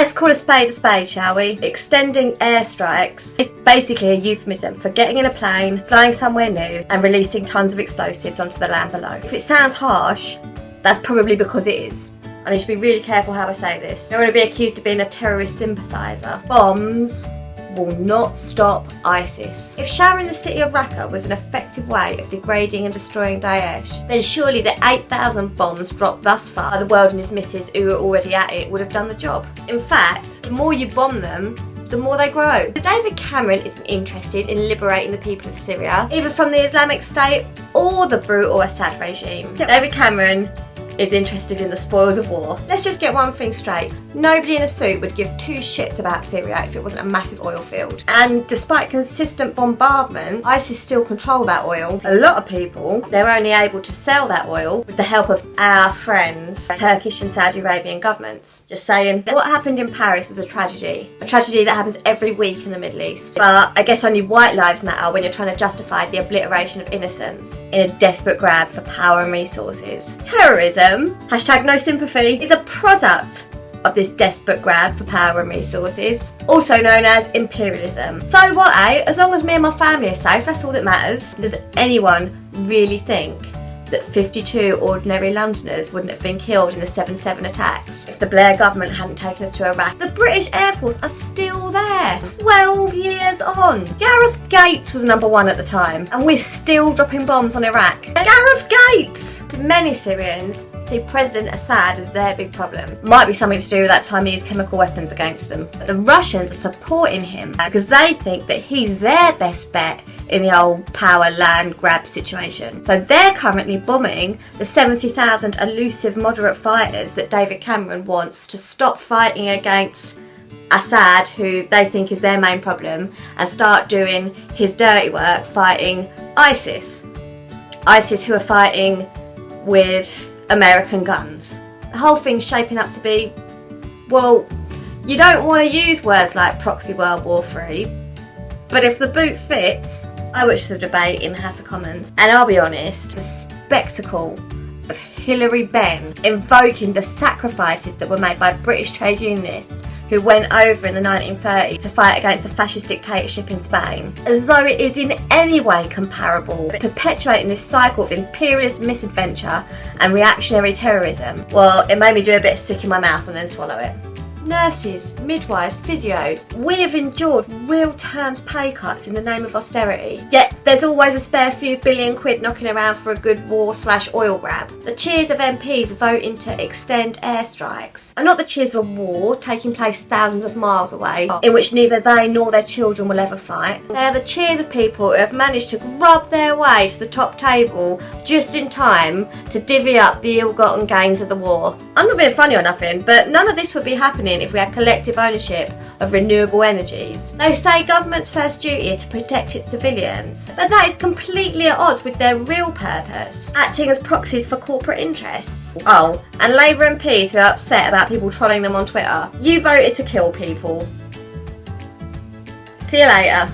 Let's call a spade, shall we? Extending airstrikes is basically a euphemism for getting in a plane, flying somewhere new, and releasing tons of explosives onto the land below. If it sounds harsh, that's probably because it is. I need to be really careful how I say this. I don't want to be accused of being a terrorist sympathiser. Bombs will not stop ISIS. If showering the city of Raqqa was an effective way of degrading and destroying Daesh, then surely the 8,000 bombs dropped thus far by the world and his missus who were already at it would have done the job. In fact, the more you bomb them, the more they grow. David Cameron isn't interested in liberating the people of Syria, either from the Islamic State or the brutal Assad regime. David Cameron is interested in the spoils of war. Let's just get one thing straight. Nobody in a suit would give two shits about Syria if it wasn't a massive oil field. And despite consistent bombardment, ISIS still control that oil. A lot of people, they're only able to sell that oil with the help of our friends, Turkish and Saudi Arabian governments. Just saying, what happened in Paris was a tragedy that happens every week in the Middle East. But I guess only white lives matter when you're trying to justify the obliteration of innocence in a desperate grab for power and resources. Terrorism, #no sympathy, is a product of this desperate grab for power and resources, also known as imperialism. So what, eh? As long as me and my family are safe, that's all that matters. Does anyone really think that 52 ordinary Londoners wouldn't have been killed in the 7/7 attacks if the Blair government hadn't taken us to Iraq? The British Air Force are still there, 12 years on. Gareth Gates was #1 at the time, and we're still dropping bombs on Iraq. Gareth Gates! Many Syrians see President Assad as their big problem. Might be something to do with that time he used chemical weapons against them. But the Russians are supporting him because they think that he's their best bet in the old power land grab situation. So they're currently bombing the 70,000 elusive moderate fighters that David Cameron wants to stop fighting against Assad, who they think is their main problem, and start doing his dirty work fighting ISIS. ISIS who are fighting with American guns. The whole thing's shaping up to be, well, you don't want to use words like proxy World War III, but if the boot fits. I watched the debate in the House of Commons, and I'll be honest, the spectacle of Hilary Benn invoking the sacrifices that were made by British trade unionists who went over in the 1930s to fight against the fascist dictatorship in Spain, as though it is in any way comparable to perpetuating this cycle of imperialist misadventure and reactionary terrorism. Well, it made me do a bit of sick in my mouth and then swallow it. Nurses, midwives, physios, we have endured real terms pay cuts in the name of austerity. Yet there's always a spare few billion quid knocking around for a good war/oil grab. The cheers of MPs voting to extend airstrikes are not the cheers of a war taking place thousands of miles away, in which neither they nor their children will ever fight. They are the cheers of people who have managed to grub their way to the top table just in time to divvy up the ill-gotten gains of the war. I'm not being funny or nothing, but none of this would be happening if we had collective ownership of renewable energies. They say government's first duty is to protect its civilians, but that is completely at odds with their real purpose, acting as proxies for corporate interests. Oh, and Labour MPs who are upset about people trolling them on Twitter. You voted to kill people. See you later.